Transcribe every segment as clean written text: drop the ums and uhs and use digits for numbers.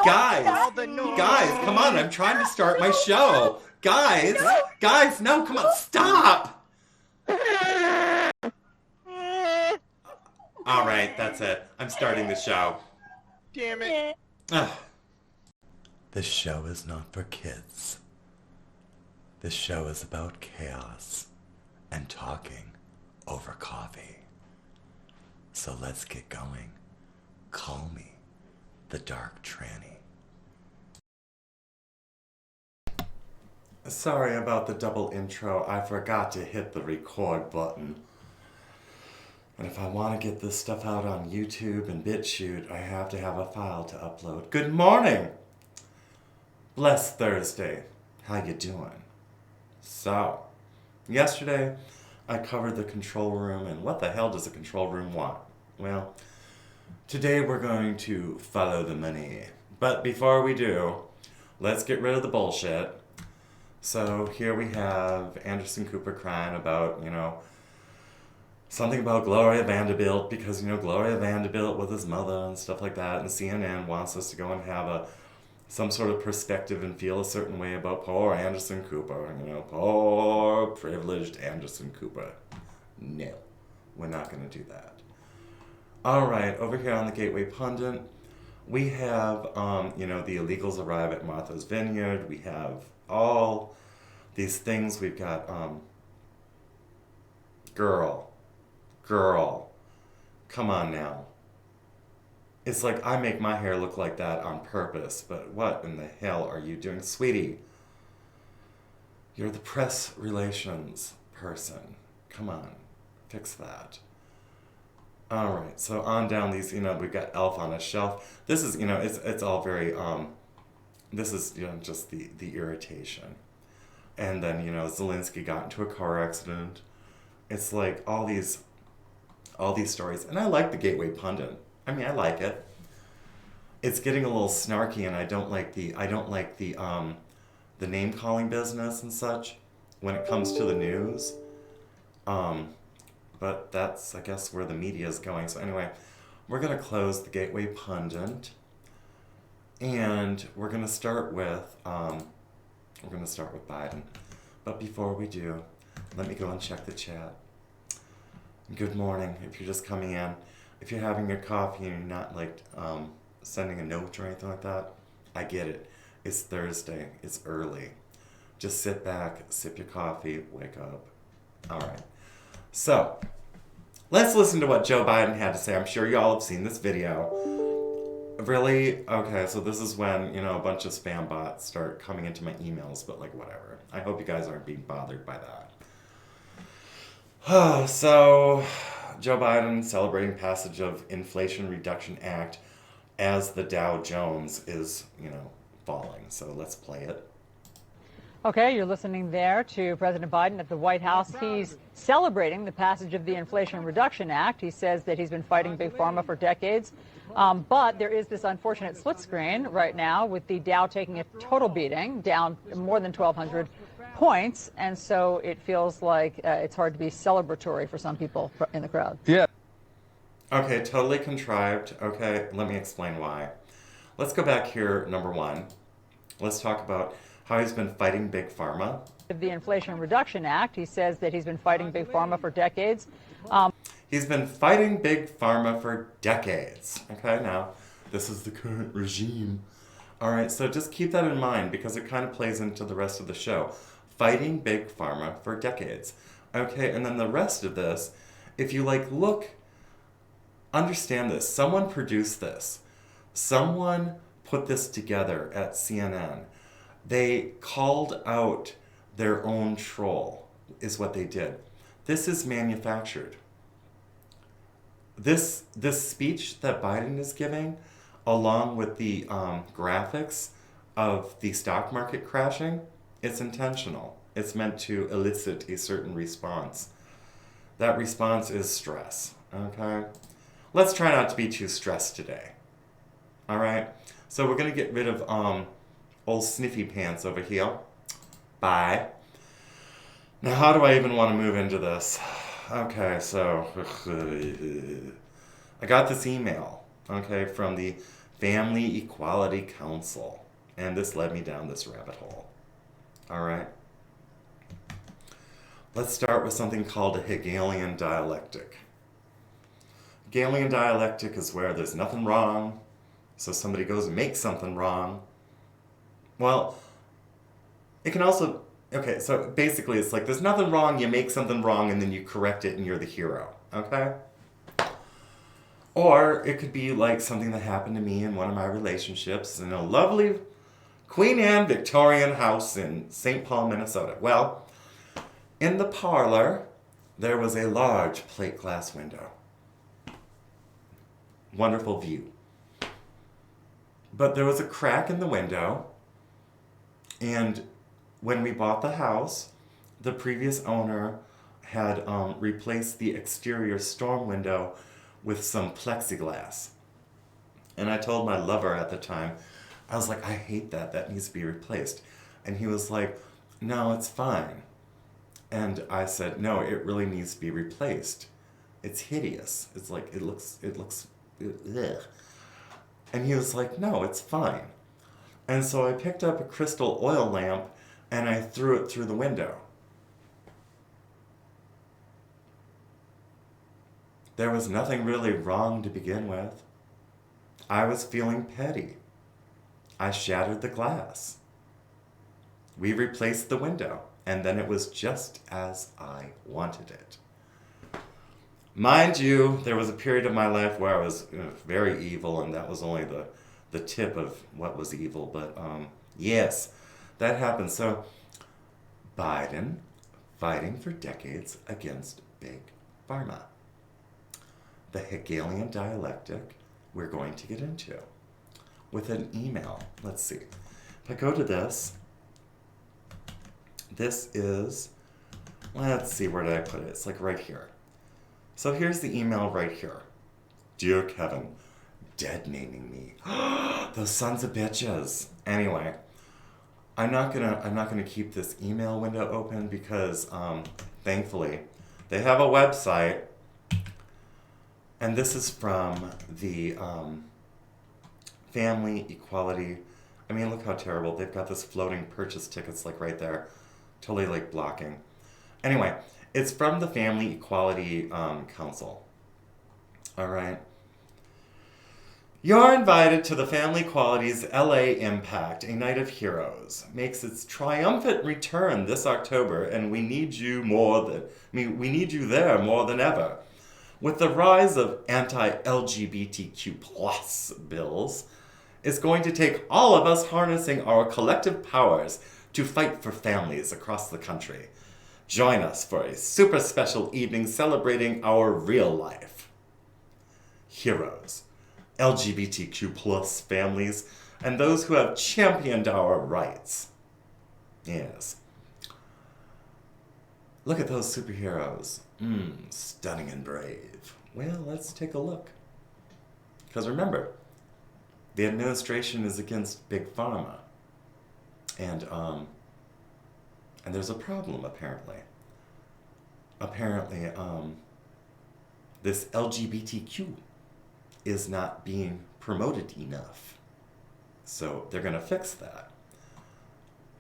Guys, guys, come on, I'm trying to start my show. Guys, guys, no, come on, stop! Alright, that's it. I'm starting the show. Damn it. Ugh. This show is not for kids. This show is about chaos and talking over coffee. So let's get going. Call me the DarkTranny. Sorry about the double intro. I forgot to hit the record button. And if I want to get this stuff out on YouTube and BitChute, I have to have a file to upload. Good morning! Blessed Thursday. How you doing? So, yesterday I covered the control room, and what the hell does the control room want? Well, today we're going to follow the money. But before we do, let's get rid of the bullshit. So here we have Anderson Cooper crying about, something about Gloria Vanderbilt, because, Gloria Vanderbilt with his mother and stuff like that, and CNN wants us to go and have some sort of perspective and feel a certain way about poor Anderson Cooper, poor privileged Anderson Cooper. No, we're not going to do that. All right, over here on the Gateway Pundit, we have, the illegals arrive at Martha's Vineyard. We have all these things. We've got, girl, come on now. It's like I make my hair look like that on purpose, but what in the hell are you doing? Sweetie, you're the press relations person. Come on, fix that. All right, so on down these, we've got Elf on a Shelf. This is, it's all very, this is, just the irritation. And then, Zelensky got into a car accident. It's like all these stories. And I like the Gateway Pundit. I mean, I like it. It's getting a little snarky, and I don't like the name calling business and such when it comes to the news. But that's, I guess, where the media is going. So anyway, we're going to close the Gateway Pundit, and we're going to start with Biden. But before we do, let me go and check the chat. Good morning. If you're just coming in, if you're having your coffee and you're not sending a note or anything like that, I get it. It's Thursday. It's early. Just sit back, sip your coffee, wake up. All right. So, let's listen to what Joe Biden had to say. I'm sure you all have seen this video. Really? Okay, so this is when, a bunch of spam bots start coming into my emails, but whatever. I hope you guys aren't being bothered by that. So, Joe Biden celebrating passage of Inflation Reduction Act as the Dow Jones is, falling. So let's play it. Okay, you're listening there to President Biden at the White House. He's celebrating the passage of the Inflation Reduction Act. He says that he's been fighting Big Pharma for decades. But there is this unfortunate split screen right now with the Dow taking a total beating, down more than 1,200 points. And so it feels like it's hard to be celebratory for some people in the crowd. Yeah. Okay, totally contrived. Okay, let me explain why. Let's go back here, number one. Let's talk about how he's been fighting Big Pharma. The Inflation Reduction Act, he says that he's been fighting Big Pharma for decades. He's been fighting Big Pharma for decades. Okay, now, this is the current regime. All right, so just keep that in mind because it kind of plays into the rest of the show. Fighting Big Pharma for decades. Okay, and then the rest of this, if you understand this. Someone produced this. Someone put this together at CNN. They called out their own troll, is what they did. This is manufactured. This speech that Biden is giving, along with the graphics of the stock market crashing, it's intentional. It's meant to elicit a certain response. That response is stress, okay? Let's try not to be too stressed today, all right? So we're going to get rid of old Sniffy Pants over here. Bye. Now, how do I even want to move into this? Okay, so I got this email, okay, from the Family Equality Council. And this led me down this rabbit hole. All right. Let's start with something called a Hegelian dialectic. Hegelian dialectic is where there's nothing wrong, so somebody goes and makes something wrong. Well, it can also, okay, so basically it's like there's nothing wrong, you make something wrong, and then you correct it and you're the hero, okay? Or it could be like something that happened to me in one of my relationships in a lovely Queen Anne Victorian house in St. Paul, Minnesota. Well, in the parlor, there was a large plate glass window. Wonderful view. But there was a crack in the window, and when we bought the house, the previous owner had replaced the exterior storm window with some plexiglass. And I told my lover at the time, I was like, I hate that. That needs to be replaced. And he was like, no, it's fine. And I said, no, it really needs to be replaced. It's hideous. It's like, it looks, ugh. And he was like, no, it's fine. And so I picked up a crystal oil lamp and I threw it through the window. There was nothing really wrong to begin with. I was feeling petty. I shattered the glass. We replaced the window, and then it was just as I wanted it. Mind you, there was a period of my life where I was very evil, and that was only the tip of what was evil. But yes, that happened. So Biden fighting for decades against Big Pharma. The Hegelian dialectic we're going to get into with an email. Let's see. If I go to this, this is, let's see, where did I put it? It's like right here. So here's the email right here. Dear Kevin, dead naming me. Those sons of bitches. Anyway, I'm not gonna keep this email window open because thankfully they have a website. And this is from the Family Equality. I mean, look how terrible. They've got this floating purchase tickets like right there. Totally like blocking. Anyway, it's from the Family Equality Council. All right. You're invited to the Family Equality's LA Impact, a Night of Heroes. Makes its triumphant return this October, and we need you there more than ever. With the rise of anti-LGBTQ plus bills, it's going to take all of us harnessing our collective powers to fight for families across the country. Join us for a super special evening celebrating our real life heroes, LGBTQ plus families, and those who have championed our rights. Yes. Look at those superheroes. Stunning and brave. Well, let's take a look. Because remember, the administration is against Big Pharma. And there's a problem, apparently. Apparently, this LGBTQ is not being promoted enough. So they're going to fix that.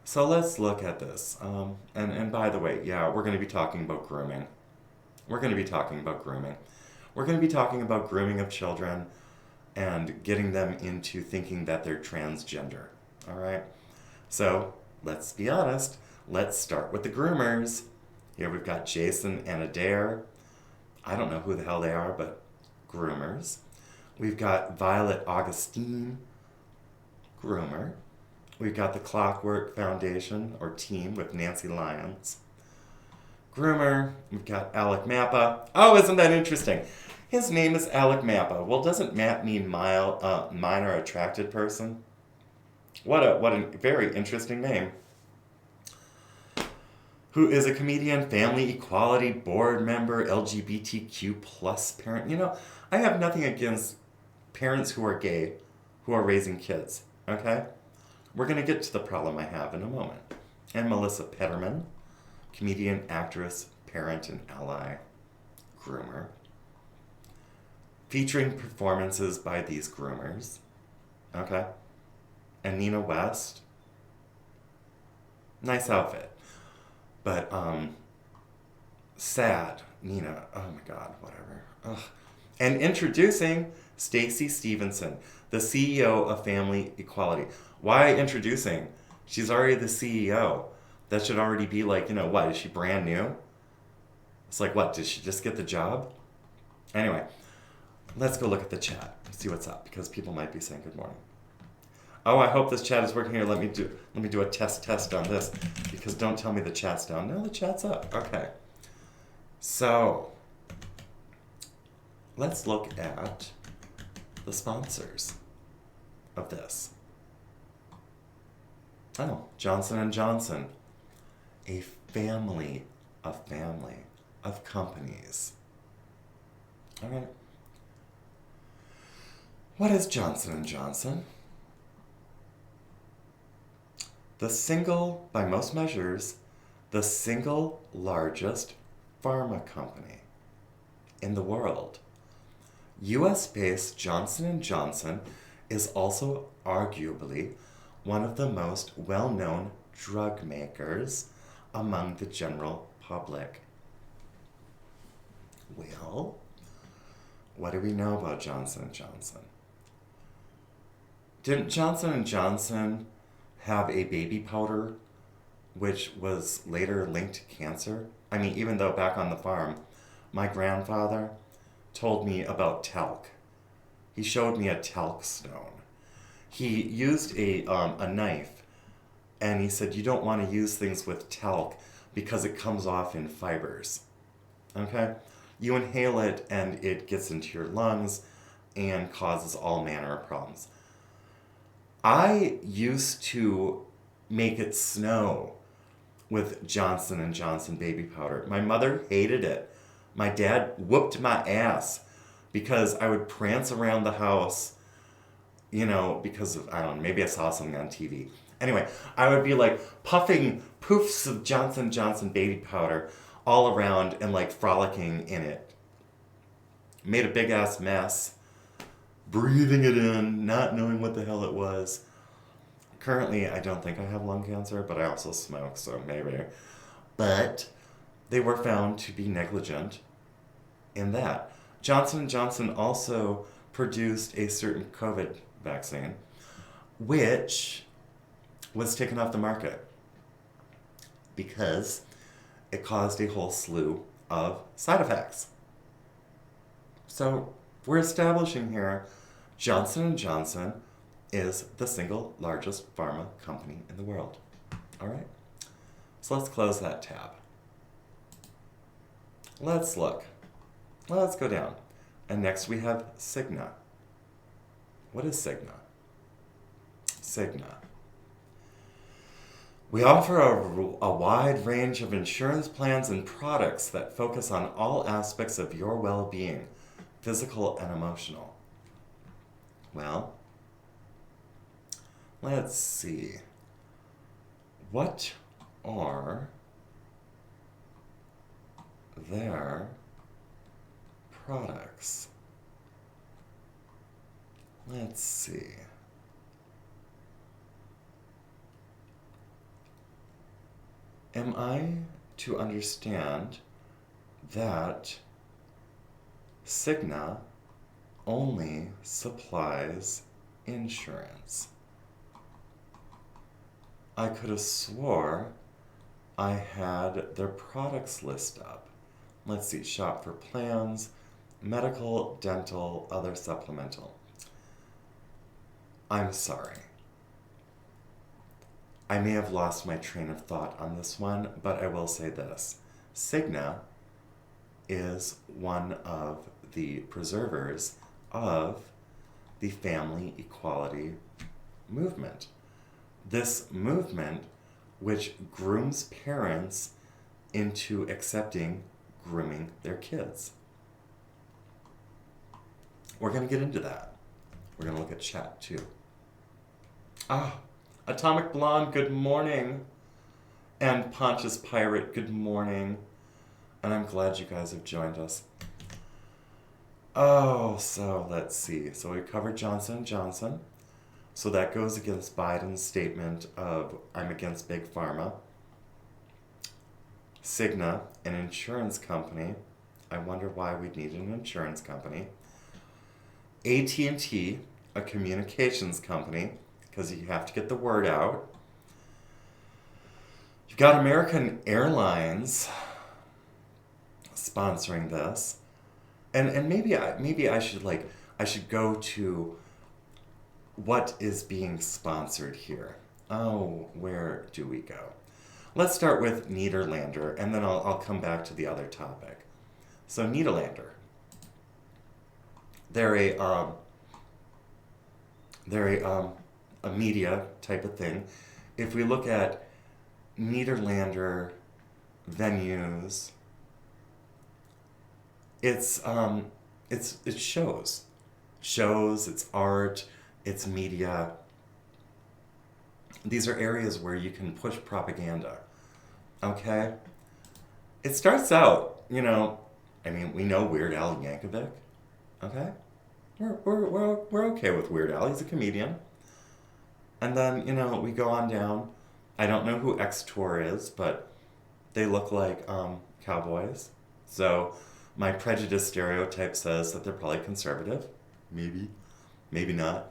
So let's look at this. And by the way, yeah, we're going to be talking about grooming. We're going to be talking about grooming. We're going to be talking about grooming of children and getting them into thinking that they're transgender. All right? So let's be honest. Let's start with the groomers. Here we've got Jason and Adair. I don't know who the hell they are, but groomers. We've got Violet Augustine, groomer. We've got the Clockwork Foundation, or team, with Nancy Lyons, groomer. We've got Alec Mappa. Oh, isn't that interesting? His name is Alec Mappa. Well, doesn't Map mean minor attracted person? What a very interesting name. Who is a comedian, family equality board member, LGBTQ plus parent. You know, I have nothing against parents who are gay, who are raising kids, okay? We're going to get to the problem I have in a moment. And Melissa Petterman, comedian, actress, parent, and ally, groomer. Featuring performances by these groomers. Okay? And Nina West, nice outfit. But, sad. Nina, oh my God, whatever. Ugh. And introducing Stacy Stevenson, the CEO of Family Equality. Why introducing? She's already the CEO. That should already be like, what, is she brand new? It's like, what, did she just get the job? Anyway, let's go look at the chat and see what's up, because people might be saying good morning. Oh, I hope this chat is working here. Let me do a test on this, because don't tell me the chat's down. No, the chat's up. Okay. So, let's look at the sponsors of this. Oh, Johnson & Johnson, a family of companies. All right. What is Johnson & Johnson? By most measures, the single largest pharma company in the world. US-based Johnson & Johnson is also arguably one of the most well-known drug makers among the general public. Well, what do we know about Johnson & Johnson? Didn't Johnson & Johnson have a baby powder which was later linked to cancer? I mean, even though back on the farm, my grandfather told me about talc. He showed me a talc stone. He used a knife, and he said, you don't want to use things with talc because it comes off in fibers. Okay? You inhale it, and it gets into your lungs and causes all manner of problems. I used to make it snow with Johnson & Johnson baby powder. My mother hated it. My dad whooped my ass because I would prance around the house, because of, I don't know, maybe I saw something on TV. Anyway, I would be like puffing poofs of Johnson & Johnson baby powder all around and like frolicking in it. Made a big ass mess, breathing it in, not knowing what the hell it was. Currently, I don't think I have lung cancer, but I also smoke, so maybe. But they were found to be negligent in that. Johnson & Johnson also produced a certain COVID vaccine, which was taken off the market because it caused a whole slew of side effects. So we're establishing here Johnson & Johnson is the single largest pharma company in the world. All right? So let's close that tab. Let's look. Let's go down. And next we have Cigna. What is Cigna? Cigna. We offer a wide range of insurance plans and products that focus on all aspects of your well-being, physical and emotional. Well, let's see. What are their products? Let's see. Am I to understand that Cigna only supplies insurance? I could have swore I had their products list up. Let's see, shop for plans, medical, dental, other supplemental. I'm sorry. I may have lost my train of thought on this one, but I will say this. Cigna is one of the preservers of the family equality movement. This movement which grooms parents into accepting grooming their kids. We're going to get into that. We're going to look at chat too. Atomic Blonde, good morning. And Pontius Pirate, good morning. And I'm glad you guys have joined us. So let's see. So we covered Johnson & Johnson. So that goes against Biden's statement of I'm against Big Pharma. Cigna, an insurance company. I wonder why we'd need an insurance company. AT&T, a communications company, because you have to get the word out. You've got American Airlines sponsoring this. And maybe I should go to what is being sponsored here. Oh, where do we go? Let's start with Nederlander, and then I'll come back to the other topic. So Nederlander, they're a media type of thing. If we look at Nederlander venues, it's shows, it's art, it's media. These are areas where you can push propaganda. Okay? It starts out, we know Weird Al Yankovic. Okay? We're okay with Weird Al. He's a comedian. And then, we go on down. I don't know who X-Tour is, but they look like cowboys. So my prejudice stereotype says that they're probably conservative. Maybe. Maybe not.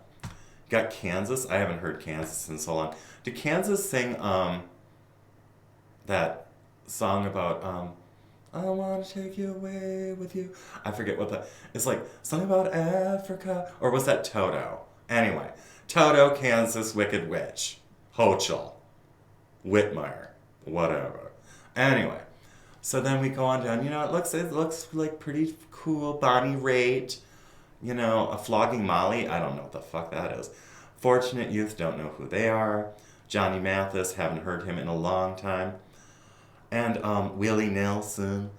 Got Kansas. I haven't heard Kansas in so long. Did Kansas sing that song about I want to take you away with you? I forget what that. It's like something about Africa, or was that Toto? Anyway, Toto, Kansas, Wicked Witch, Hochul, Whitmire, whatever. Anyway, so then we go on down. It looks like pretty cool. Bonnie Raitt. A Flogging Molly, I don't know what the fuck that is. Fortunate Youth, don't know who they are. Johnny Mathis, haven't heard him in a long time. And Willie Nelson.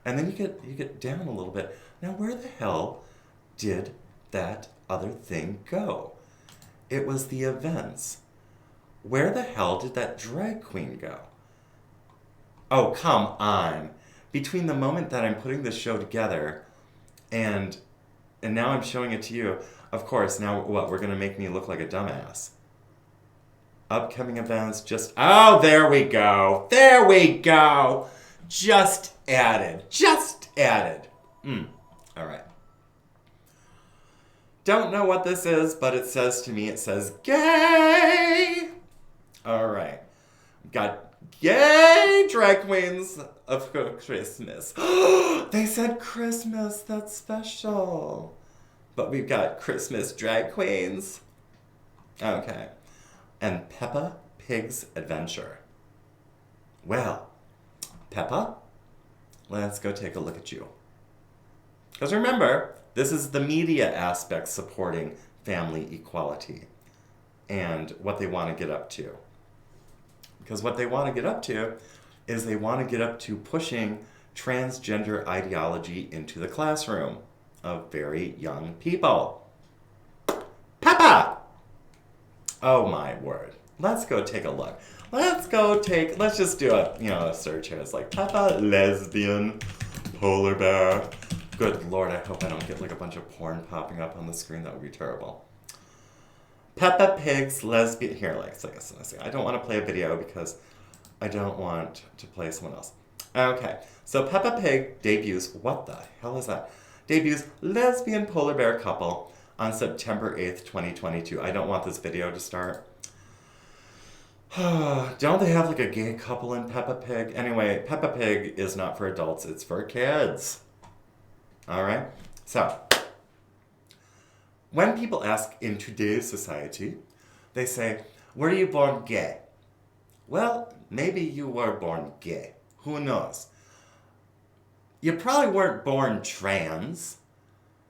And then you get down a little bit. Now, where the hell did that other thing go? It was the events. Where the hell did that drag queen go? Oh, come on. Between the moment that I'm putting this show together and now I'm showing it to you. Of course, now what? We're going to make me look like a dumbass. Upcoming events, oh, there we go. There we go. Just added. All right. Don't know what this is, but it says gay. All right. Got gay drag queens of Christmas. They said Christmas, that's special. But we've got Christmas drag queens. Okay. And Peppa Pig's Adventure. Well, Peppa, let's go take a look at you. Because remember, this is the media aspect supporting family equality and what they want to get up to. Because what they want to get up to is they want to get up to pushing transgender ideology into the classroom of very young people. Peppa! Oh my word. Let's go take a look. Let's just do a search here. It's like Peppa, lesbian, polar bear. Good Lord, I hope I don't get like a bunch of porn popping up on the screen. That would be terrible. Peppa Pig's lesbian. Here, I don't want to play a video because I don't want to play someone else. Okay, so Peppa Pig debuts. What the hell is that? Debuts lesbian polar bear couple on September 8th, 2022. I don't want this video to start. Don't they have like a gay couple in Peppa Pig? Anyway, Peppa Pig is not for adults, it's for kids. All right? So, when people ask in today's society, they say, were you born gay? Well, maybe you were born gay. Who knows? You probably weren't born trans.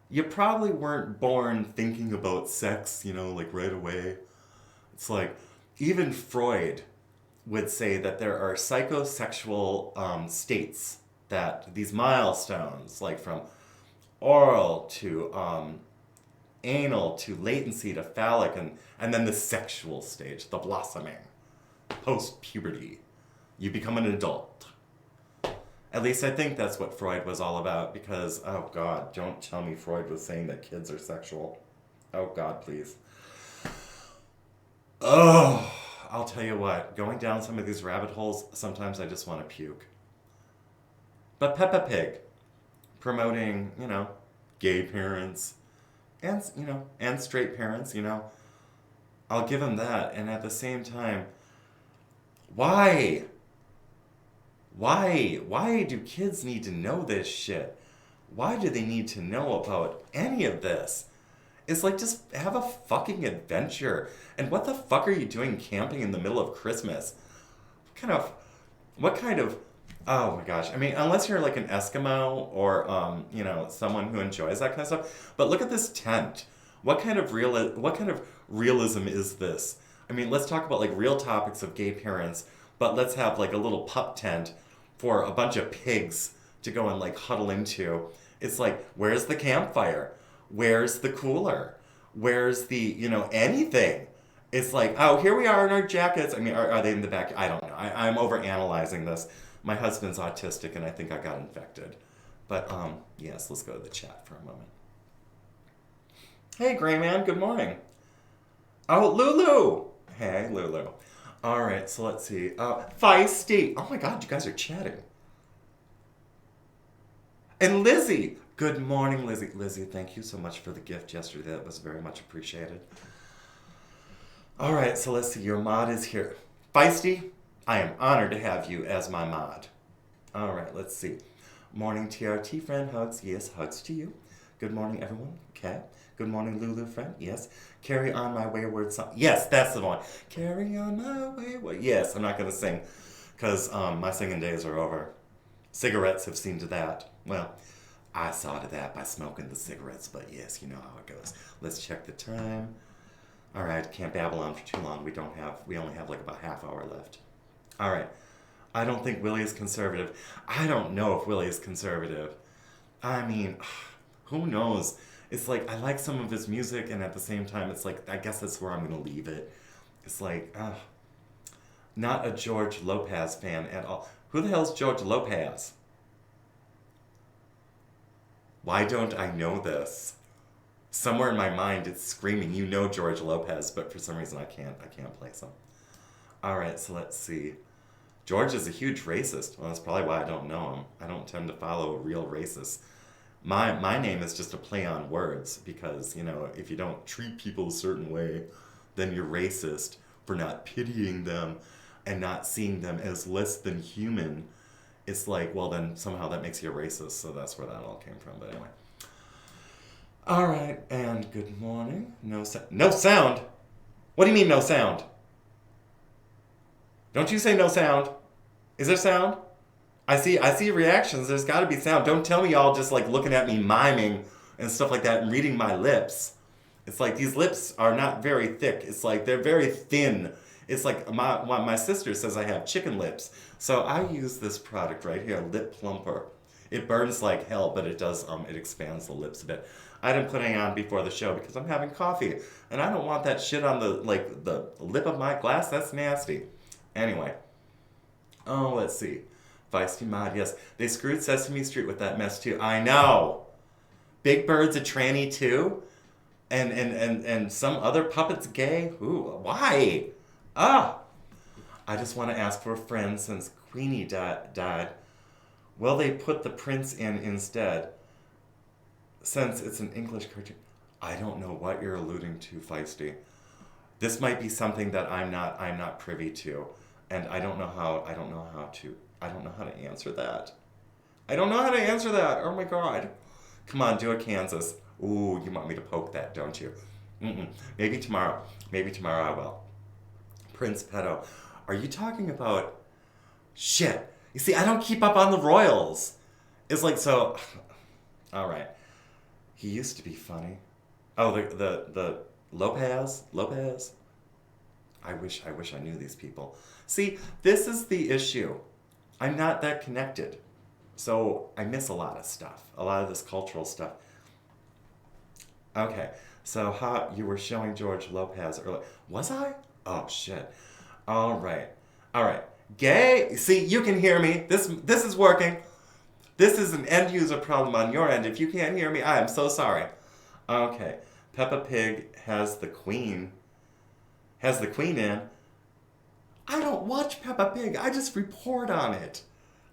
You probably weren't born thinking about sex, right away. It's like, even Freud would say that there are psychosexual states, that these milestones, like from oral to anal to latency to phallic, and then the sexual stage, the blossoming, post-puberty. You become an adult. At least I think that's what Freud was all about, because, oh God, don't tell me Freud was saying that kids are sexual. Oh God, please. Oh, I'll tell you what, going down some of these rabbit holes, sometimes I just want to puke. But Peppa Pig, promoting, gay parents and, and straight parents, I'll give them that. And at the same time, why? Why do kids need to know this shit? Why do they need to know about any of this? It's like, just have a fucking adventure. And what the fuck are you doing camping in the middle of Christmas? What kind of, oh my gosh. I mean, unless you're like an Eskimo or, someone who enjoys that kind of stuff. But look at this tent. What kind of realism is this? I mean, let's talk about like real topics of gay parents, but let's have like a little pup tent for a bunch of pigs to go and like huddle into. It's like, where's the campfire? Where's the cooler? Where's the, anything? It's like, oh, here we are in our jackets. I mean, are they in the back? I don't know. I'm over analyzing this. My husband's autistic and I think I got infected. But, yes, let's go to the chat for a moment. Hey, Gray Man, good morning. Oh, Lulu. Hey, Lulu. All right, so let's see. Feisty. Oh my God, you guys are chatting. And Lizzie. Good morning, Lizzie. Lizzie, thank you so much for the gift yesterday. That was very much appreciated. All right, so let's see. Your mod is here. Feisty, I am honored to have you as my mod. All right, let's see. Morning, TRT friend. Hugs. Yes, hugs to you. Good morning, everyone. Okay. Good morning, Lulu friend. Yes. Carry on my wayward song. Yes, that's the one. Carry on my wayward. Yes, I'm not going to sing because my singing days are over. Cigarettes have seen to that. Well, I saw to that by smoking the cigarettes, but yes, you know how it goes. Let's check the time. All right, can't babble on for too long. We only have like about half hour left. All right. I don't think Willie is conservative. I don't know if Willie is conservative. I mean, who knows? It's like, I like some of his music, and at the same time, it's like, I guess that's where I'm going to leave it. It's like, not a George Lopez fan at all. Who the hell's George Lopez? Why don't I know this? Somewhere in my mind, it's screaming, you know George Lopez, but for some reason I can't place him. All right, so let's see. George is a huge racist. Well, that's probably why I don't know him. I don't tend to follow real racists. My name is just a play on words because, if you don't treat people a certain way, then you're racist for not pitying them and not seeing them as less than human. It's like, well, then somehow that makes you a racist, so that's where that all came from. But anyway. All right, and good morning. No sound? What do you mean no sound? Don't you say no sound? Is there sound? I see reactions. There's got to be sound. Don't tell me y'all just like looking at me miming and stuff like that and reading my lips. It's like these lips are not very thick. It's like they're very thin. It's like my sister says I have chicken lips. So I use this product right here, Lip Plumper. It burns like hell, but it does it expands the lips a bit. I didn't put any on before the show because I'm having coffee and I don't want that shit on the lip of my glass. That's nasty. Anyway. Oh, let's see. Feisty mod, yes. They screwed Sesame Street with that mess too. I know. Big Bird's a tranny too? And some other puppet's gay? Ooh, why? I just want to ask for a friend since Queenie died. Will they put the prince in instead? Since it's an English cartoon. I don't know what you're alluding to, Feisty. This might be something that I'm not privy to. And I don't know how to answer that. I don't know how to answer that. Oh my God. Come on, do a Kansas. Ooh, you want me to poke that, don't you? Maybe tomorrow. Maybe tomorrow I will. Prince Pedo. Are you talking about... Shit. You see, I don't keep up on the royals. It's like, so... All right. He used to be funny. Oh, the Lopez? I wish I knew these people. See, this is the issue. I'm not that connected. So I miss a lot of stuff. A lot of this cultural stuff. Okay, so how you were showing George Lopez earlier. Was I? Oh, shit. All right. Gay? See, you can hear me. This is working. This is an end user problem on your end. If you can't hear me, I am so sorry. Okay. Peppa Pig has the queen. has the queen in. I don't watch Peppa Pig. I just report on it.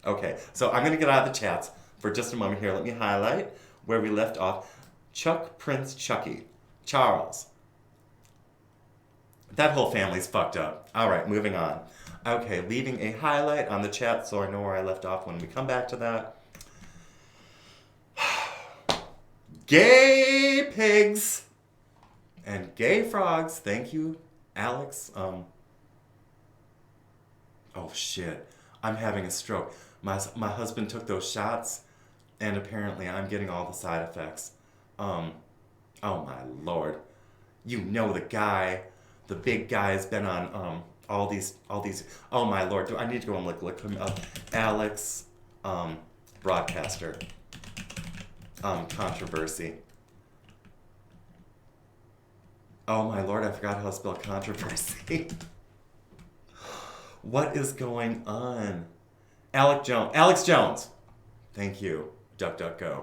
Okay, so I'm going to get out of the chats for just a moment here. Let me highlight where we left off. Chuck, Prince, Chucky, Charles. That whole family's fucked up. All right, moving on. Okay, leaving a highlight on the chat so I know where I left off when we come back to that. Gay pigs and gay frogs. Thank you, Alex. Oh shit, I'm having a stroke. My husband took those shots, and apparently I'm getting all the side effects. Oh my lord, you know the guy, the big guy has been on all these. Oh my lord, do I need to go and look him up? Alex, broadcaster, controversy. Oh my lord, I forgot how to spell controversy. What is going on? Alex Jones. Thank you, DuckDuckGo.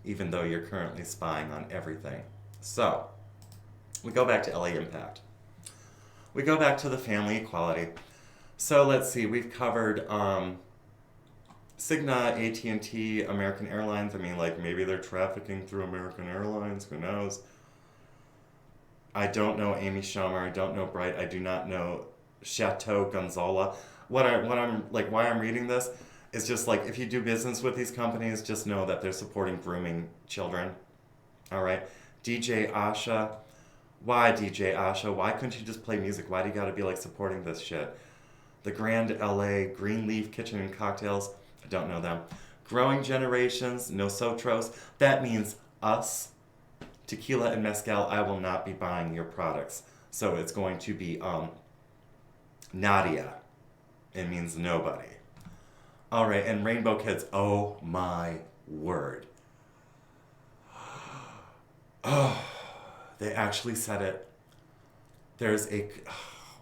Even though you're currently spying on everything. So, we go back to LA Impact. We go back to the family equality. So let's see, we've covered Cigna, AT&T, American Airlines. I mean, like, maybe they're trafficking through American Airlines, who knows? I don't know Amy Schumer, I don't know Bright, I do not know Chateau Gonzala. Why I'm reading this is just like, if you do business with these companies, just know that they're supporting grooming children. All right. DJ Asha. Why DJ Asha? Why couldn't you just play music? Why do you gotta be like supporting this shit? The Grand LA, Greenleaf Kitchen and Cocktails. I don't know them. Growing Generations, Nosotros. That means us. Tequila and Mezcal, I will not be buying your products. So it's going to be Nadia. It means nobody. All right, and Rainbow Kids. Oh my word. Oh, they actually said it. There's a,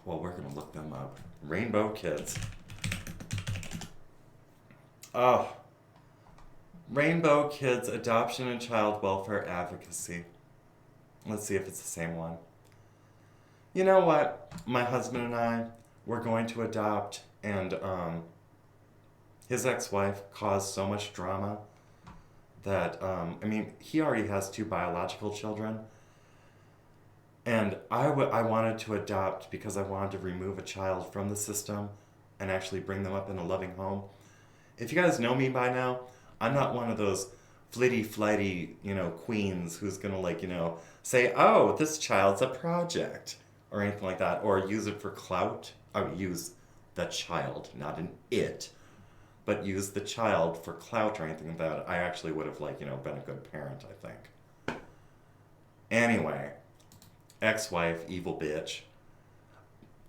well, we're going to look them up. Rainbow Kids. Oh. Rainbow Kids Adoption and Child Welfare Advocacy. Let's see if it's the same one. You know what? My husband and I were going to adopt, and his ex-wife caused so much drama that, I mean, he already has 2 biological children. And I wanted to adopt because I wanted to remove a child from the system and actually bring them up in a loving home. If you guys know me by now, I'm not one of those flitty-flighty, queens who's going to, say, oh, this child's a project, or anything like that, or use it for clout. I would use the child, not an it, but use the child for clout or anything like that. I actually would have, been a good parent, I think. Anyway, ex-wife, evil bitch.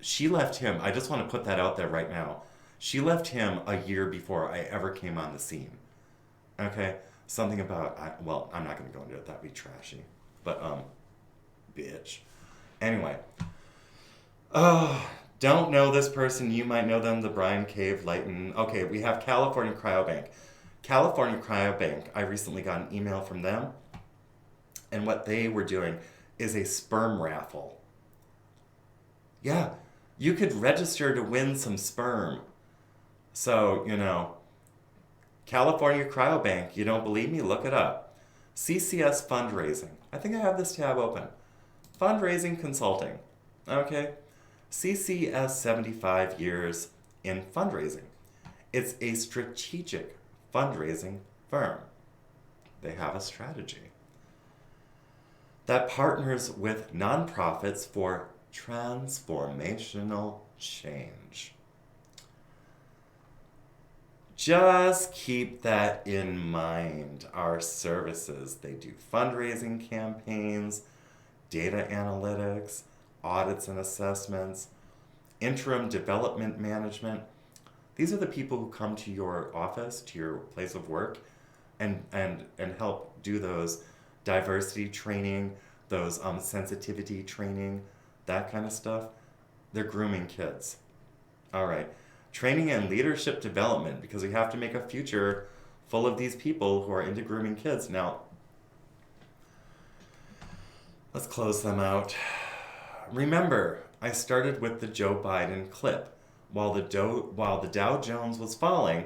She left him, I just want to put that out there right now. She left him a year before I ever came on the scene. Okay? Something about, I'm not going to go into it, that'd be trashy. But, bitch. Anyway. Oh, don't know this person, you might know them, the Brian Cave Lighton. Okay, we have California Cryobank. California Cryobank, I recently got an email from them, and what they were doing is a sperm raffle. Yeah, you could register to win some sperm. So, California Cryobank, you don't believe me? Look it up. CCS Fundraising. I think I have this tab open. Fundraising Consulting. Okay. CCS 75 years in fundraising. It's a strategic fundraising firm. They have a strategy that partners with nonprofits for transformational change. Just keep that in mind. Our services, they do fundraising campaigns, data analytics, audits and assessments, interim development management. These are the people who come to your office, to your place of work, and help do those diversity training, those sensitivity training, that kind of stuff. They're grooming kids. All right. Training and leadership development, because we have to make a future full of these people who are into grooming kids. Now, let's close them out. Remember, I started with the Joe Biden clip. While the Dow Jones was falling,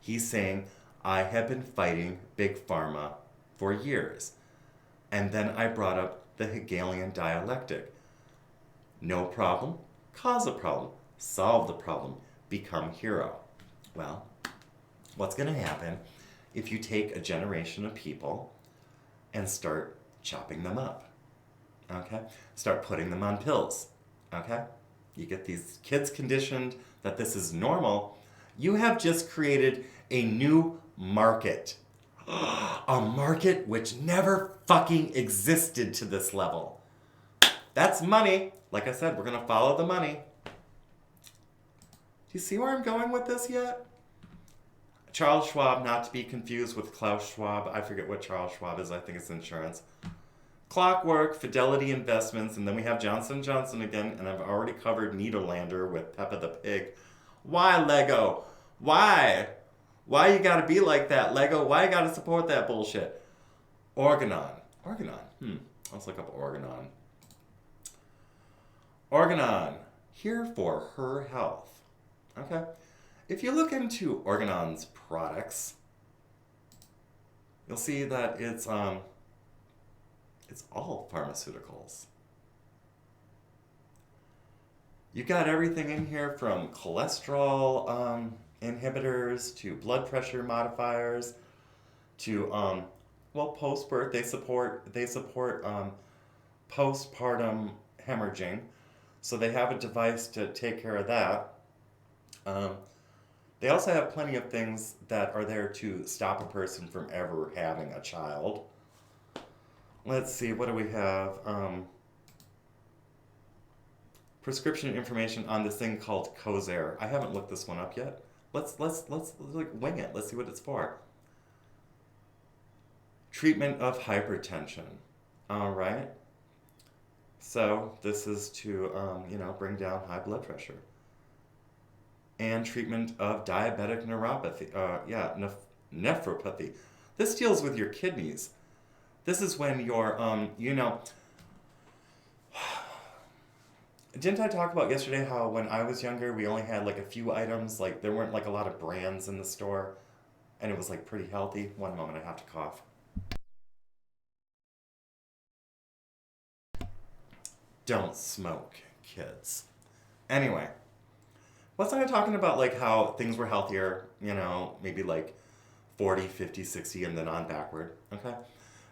he's saying, I have been fighting Big Pharma for years. And then I brought up the Hegelian dialectic. No problem, cause a problem. Solve the problem, become hero. Well, what's going to happen if you take a generation of people and start chopping them up? Okay? Start putting them on pills. Okay? You get these kids conditioned that this is normal. You have just created a new market. A market which never fucking existed to this level. That's money. Like I said, we're going to follow the money. Do you see where I'm going with this yet? Charles Schwab, not to be confused with Klaus Schwab. I forget what Charles Schwab is. I think it's insurance. Clockwork, Fidelity Investments, and then we have Johnson & Johnson again, and I've already covered Niederlander with Peppa the Pig. Why, Lego? Why? Why you gotta be like that, Lego? Why you gotta support that bullshit? Organon. Let's look up Organon. Organon, here for her health. Okay. If you look into Organon's products, you'll see that it's all pharmaceuticals. You got everything in here from cholesterol inhibitors to blood pressure modifiers to post-birth. They support postpartum hemorrhaging, so they have a device to take care of that. They also have plenty of things that are there to stop a person from ever having a child. Let's see, what do we have? Prescription information on this thing called Cozair. I haven't looked this one up yet. Let's like wing it. Let's see what it's for. Treatment of hypertension. All right. So this is to bring down high blood pressure. And treatment of diabetic neuropathy. Nephropathy. This deals with your kidneys. This is when you're, didn't I talk about yesterday how when I was younger, we only had like a few items, like there weren't like a lot of brands in the store, and it was like pretty healthy? One moment, I have to cough. Don't smoke, kids. Anyway, wasn't I talking about like how things were healthier, maybe like 40, 50, 60, and then on backward, okay?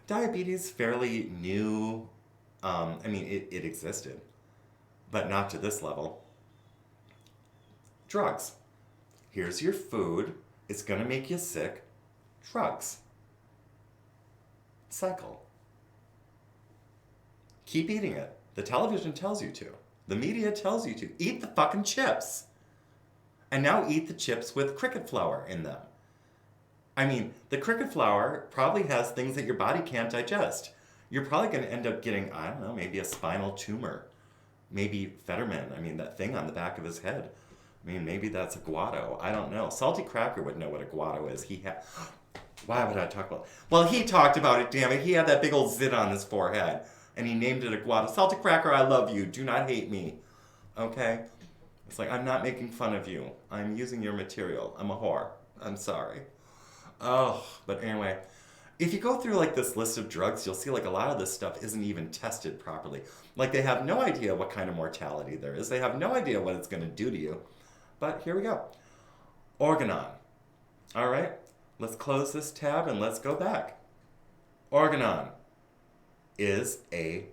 Diabetes, fairly new. It existed, but not to this level. Drugs. Here's your food. It's going to make you sick. Drugs. Cycle. Keep eating it. The television tells you to. The media tells you to. Eat the fucking chips. And now eat the chips with cricket flour in them. The cricket flour probably has things that your body can't digest. You're probably going to end up getting, I don't know, maybe a spinal tumor. Maybe Fetterman, that thing on the back of his head. Maybe that's a guado. I don't know. Salty Cracker would know what a guado is. Why would I talk about it? Well, he talked about it, damn it. He had that big old zit on his forehead. And he named it a guado. Salty Cracker, I love you. Do not hate me. Okay? It's like, I'm not making fun of you. I'm using your material. I'm a whore. I'm sorry. Oh, but anyway, if you go through like this list of drugs, you'll see like a lot of this stuff isn't even tested properly. Like they have no idea what kind of mortality there is. They have no idea what it's going to do to you. But here we go. Organon. All right, let's close this tab and let's go back. Organon is a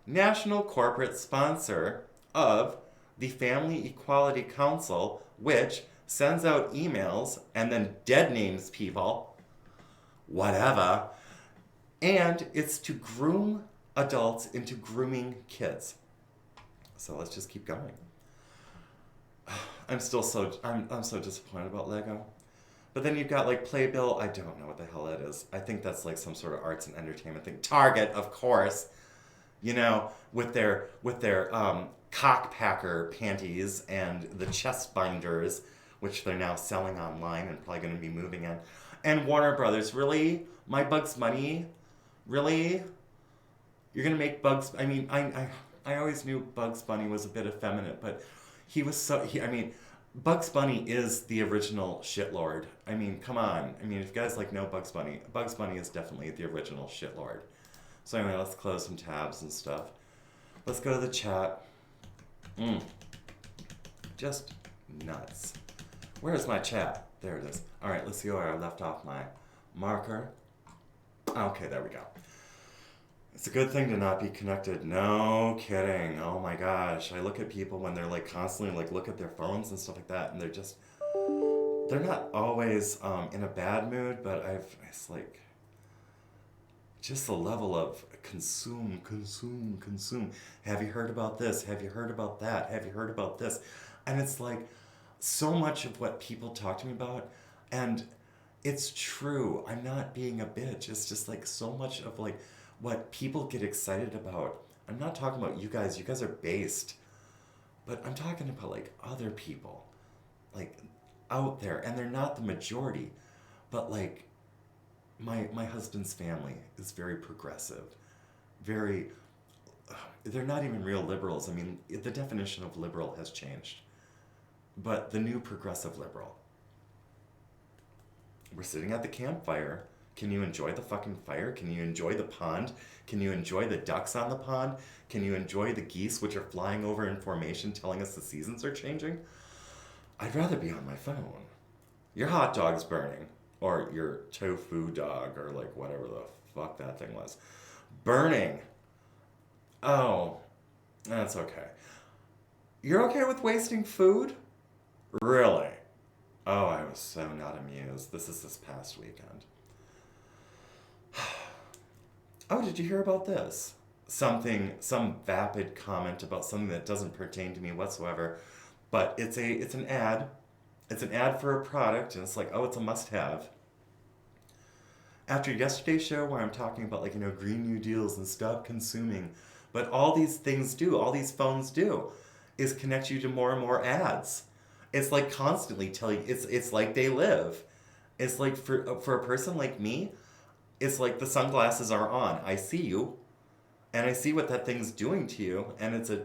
national corporate sponsor of the Family Equality Council, which sends out emails and then dead names people, whatever, and it's to groom adults into grooming kids. So let's just keep going. I'm so disappointed about Lego. But then you've got like Playbill. I don't know what the hell that is. I think that's like some sort of arts and entertainment thing. Target, of course, with their cock packer panties and the chest binders, which they're now selling online and probably going to be moving in. And Warner Brothers, really? My Bugs Bunny? Really? You're going to make Bugs... I always knew Bugs Bunny was a bit effeminate, but I mean, Bugs Bunny is the original shitlord. I mean, come on. I mean, if you guys like know Bugs Bunny is definitely the original shitlord. So anyway, let's close some tabs and stuff. Let's go to the chat. Just nuts. Where's my chat? There it is. All right, let's see where I left off my marker. Okay, there we go. It's a good thing to not be connected. No kidding. Oh my gosh. I look at people when they're like constantly like look at their phones and stuff like that, and they're not always in a bad mood, but it's like just the level of consume. Have you heard about this? Have you heard about that? Have you heard about this? And it's like so much of what people talk to me about, and it's true. I'm not being a bitch. It's just like so much of like what people get excited about. I'm not talking about you guys. You guys are based. But I'm talking about like other people, like out there, and they're not the majority. But like my husband's family is very progressive. They're not even real liberals. I mean, the definition of liberal has changed. But the new progressive liberal. We're sitting at the campfire. Can you enjoy the fucking fire? Can you enjoy the pond? Can you enjoy the ducks on the pond? Can you enjoy the geese which are flying over in formation telling us the seasons are changing? I'd rather be on my phone. Your hot dog's burning. Or your tofu dog, or like whatever the fuck that thing was. Burning. Oh, that's okay. You're okay with wasting food? Really? Oh, I was so not amused. This is this past weekend. Oh, did you hear about this? Some vapid comment about something that doesn't pertain to me whatsoever, but it's an ad. It's an ad for a product, and it's like, oh, it's a must-have. After yesterday's show where I'm talking about like, Green New Deals and stop consuming, but all these things do, all these phones do, is connect you to more and more ads. It's like constantly telling, it's like they live. It's like for a person like me, it's like the sunglasses are on. I see you, and I see what that thing's doing to you, and it's a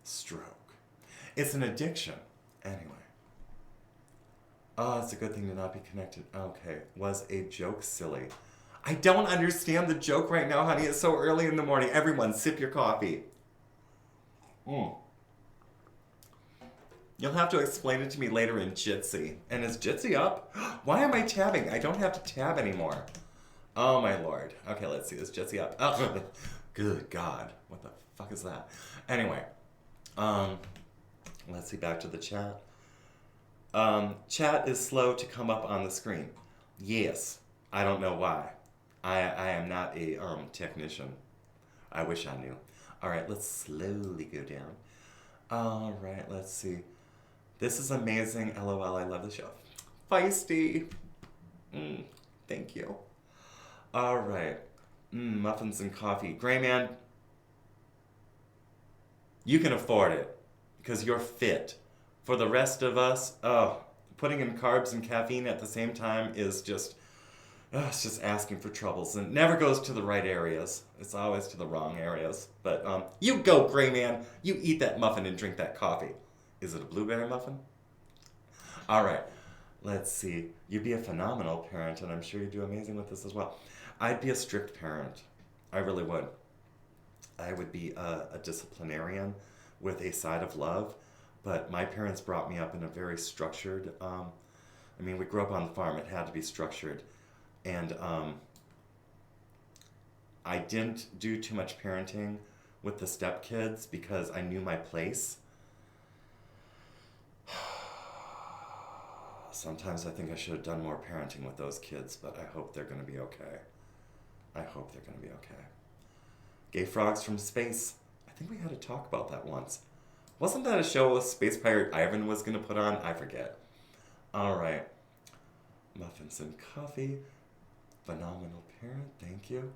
stroke. It's an addiction. Anyway. Oh, it's a good thing to not be connected. Okay. Was a joke silly? I don't understand the joke right now, honey. It's so early in the morning. Everyone, sip your coffee. You'll have to explain it to me later in Jitsi. And is Jitsi up? Why am I tabbing? I don't have to tab anymore. Oh, my lord. Okay, let's see. Is Jitsi up? Oh, good God. What the fuck is that? Anyway. Let's see. Back to the chat. Chat is slow to come up on the screen. Yes. I don't know why. I am not a technician. I wish I knew. All right, let's slowly go down. All right, let's see. This is amazing. LOL, I love the show. Feisty. Thank you. All right. Muffins and coffee. Gray man, you can afford it because you're fit. For the rest of us, putting in carbs and caffeine at the same time is just, it's just asking for troubles, and it never goes to the right areas. It's always to the wrong areas. But you go, Gray Man. You eat that muffin and drink that coffee. Is it a blueberry muffin? All right. Let's see. You'd be a phenomenal parent, and I'm sure you'd do amazing with this as well. I'd be a strict parent. I really would. I would be a disciplinarian with a side of love. But my parents brought me up in a very structured, we grew up on the farm. It had to be structured. And I didn't do too much parenting with the stepkids because I knew my place. Sometimes I think I should have done more parenting with those kids, but I hope they're going to be okay. I hope they're going to be okay. Gay frogs from space. I think we had to talk about that once. Wasn't that a show Space Pirate Ivan was going to put on? I forget. All right. Muffins and coffee. Phenomenal parent. Thank you.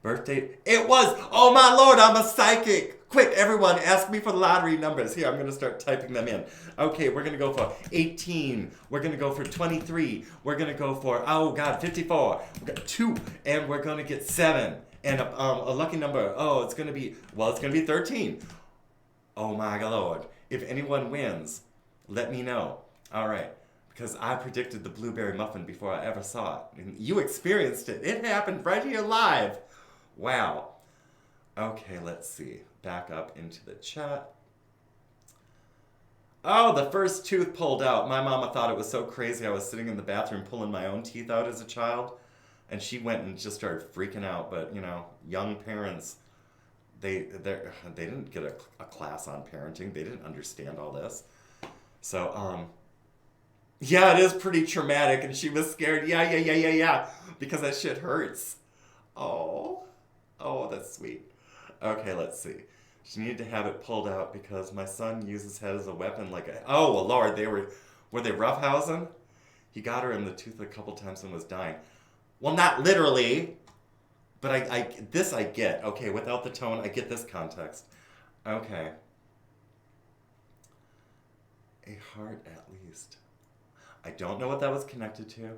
Birthday. It was. Oh, my Lord. I'm a psychic. Quick, everyone. Ask me for the lottery numbers. Here, I'm going to start typing them in. Okay, we're going to go for 18. We're going to go for 23. We're going to go for, 54. We got 2. And we're going to get 7. And a lucky number, oh, it's going to be, well, it's going to be 13. Oh my Lord. If anyone wins, let me know. All right. Because I predicted the blueberry muffin before I ever saw it. And you experienced it. It happened right here live. Wow. Okay, let's see. Back up into the chat. Oh, the first tooth pulled out. My mama thought it was so crazy. I was sitting in the bathroom pulling my own teeth out as a child. And she went and just started freaking out. But, you know, young parents, they didn't get a class on parenting. They didn't understand all this. So, yeah, it is pretty traumatic. And she was scared. Yeah. Because that shit hurts. Oh, that's sweet. Okay, let's see. She needed to have it pulled out because my son used his head as a weapon. Oh, well, Lord, were they roughhousing? He got her in the tooth a couple times and was dying. Well, not literally, but I get. Okay, without the tone, I get this context. Okay. A heart at least. I don't know what that was connected to.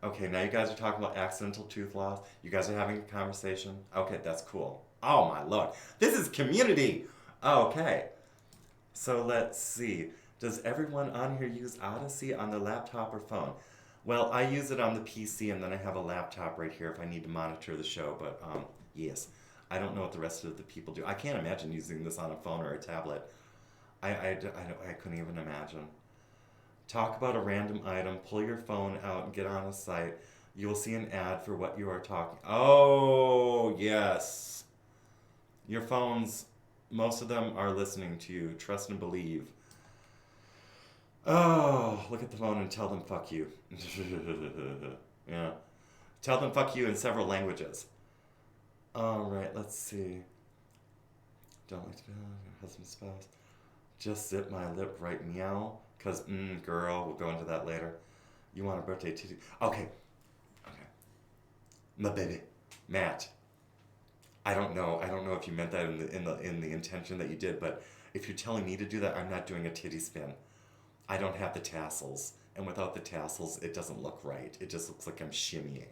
Okay, now you guys are talking about accidental tooth loss. You guys are having a conversation. Okay, that's cool. Oh my Lord. This is community. Okay. So let's see. Does everyone on here use Odysee on their laptop or phone? Well, I use it on the PC and then I have a laptop right here if I need to monitor the show, but yes. I don't know what the rest of the people do. I can't imagine using this on a phone or a tablet. I couldn't even imagine. Talk about a random item, pull your phone out and get on a site. You will see an ad for what you are talking. Oh, yes. Your phones, most of them are listening to you. Trust and believe. Oh, look at the phone and tell them fuck you. Yeah. Tell them fuck you in several languages. All right, let's see. Don't like to be husband, spouse. Just zip my lip right meow. Because, girl, we'll go into that later. You want a birthday titty? Okay. My baby. Matt. I don't know if you meant that in the intention that you did, but if you're telling me to do that, I'm not doing a titty spin. I don't have the tassels. And without the tassels, it doesn't look right. It just looks like I'm shimmying.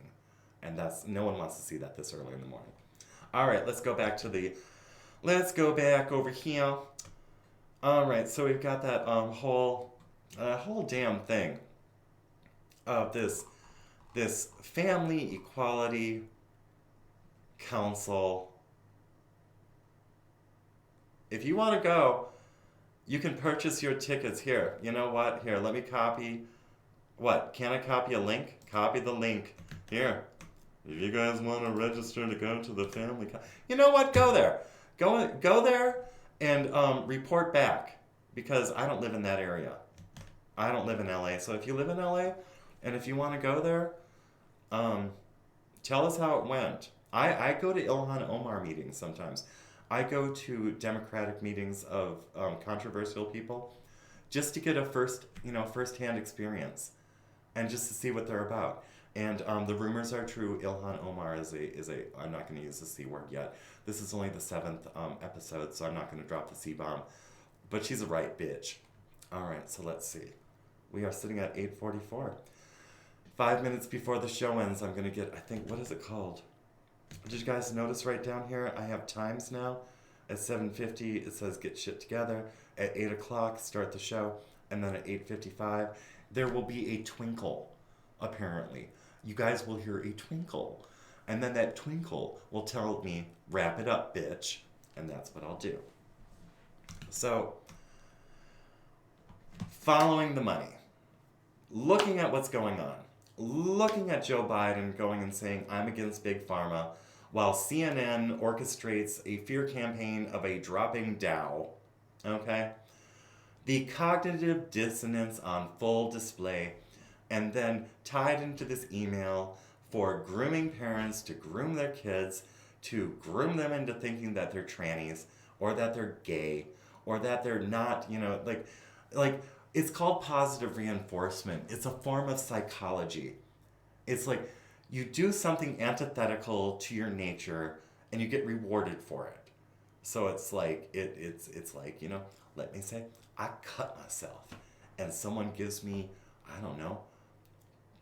And no one wants to see that this early in the morning. All right, let's go back over here. All right, so we've got that whole damn thing of this family equality council. If you want to go, you can purchase your tickets here. You know what? Here, let me copy. What? Can I copy a link? Copy the link. Here. If you guys want to register to go to the family you know what? Go there. Go there and report back because I don't live in that area. I don't live in LA. So if you live in LA and if you want to go there, tell us how it went. I go to Ilhan Omar meetings sometimes. I go to Democratic meetings of controversial people just to get a first-hand experience and just to see what they're about. And the rumors are true. Ilhan Omar is a I'm not going to use the C word yet. This is only the 7th episode, so I'm not going to drop the C-bomb. But she's a right bitch. All right, so let's see. We are sitting at 8:44. 5 minutes before the show ends, I'm going to get, I think, what is it called? Did you guys notice right down here? I have times now. At 7:50, it says get shit together. At 8 o'clock, start the show. And then at 8:55, there will be a twinkle, apparently. You guys will hear a twinkle. And then that twinkle will tell me, wrap it up, bitch. And that's what I'll do. So, following the money. Looking at what's going on. Looking at Joe Biden going and saying, I'm against Big Pharma, while CNN orchestrates a fear campaign of a dropping Dow. Okay? The cognitive dissonance on full display, and then tied into this email for grooming parents to groom their kids, to groom them into thinking that they're trannies, or that they're gay, or that they're not, like it's called positive reinforcement. It's a form of psychology. It's like you do something antithetical to your nature and you get rewarded for it. So it's like it's like, let me say I cut myself and someone gives me, I don't know,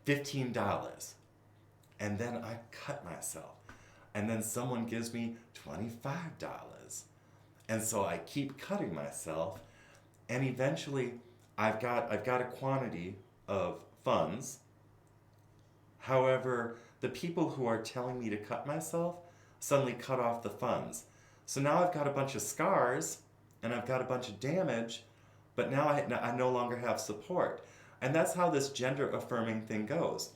$15. And then I cut myself. and then someone gives me $25. And so I keep cutting myself, and eventually I've got a quantity of funds. However, the people who are telling me to cut myself suddenly cut off the funds. So now I've got a bunch of scars and I've got a bunch of damage, but now I no longer have support. And that's how this gender affirming thing goes.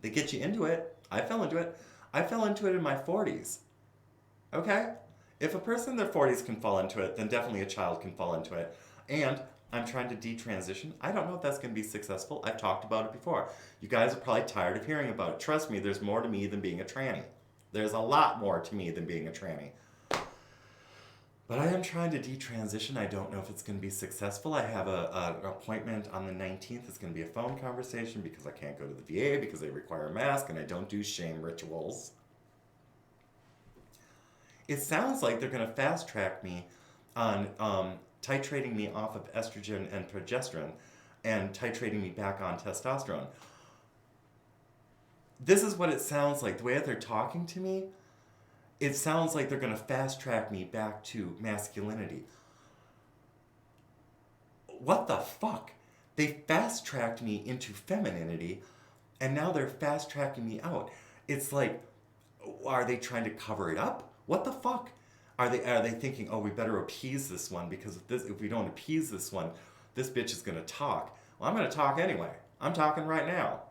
They get you into it. I fell into it. I fell into it in my 40s. Okay? If a person in their 40s can fall into it, then definitely a child can fall into it. And I'm trying to detransition. I don't know if that's going to be successful. I've talked about it before. You guys are probably tired of hearing about it. Trust me, there's more to me than being a tranny. There's a lot more to me than being a tranny. But I am trying to detransition. I don't know if it's going to be successful. I have an appointment on the 19th. It's going to be a phone conversation because I can't go to the VA because they require a mask and I don't do shame rituals. It sounds like they're going to fast track me on titrating me off of estrogen and progesterone and titrating me back on testosterone. This is what it sounds like. The way that they're talking to me, it sounds like they're going to fast track me back to masculinity. What the fuck? They fast tracked me into femininity, and now they're fast tracking me out. It's like, are they trying to cover it up? What the fuck? Are they thinking, oh, we better appease this one because if we don't appease this one, this bitch is going to talk. Well, I'm going to talk anyway. I'm talking right now.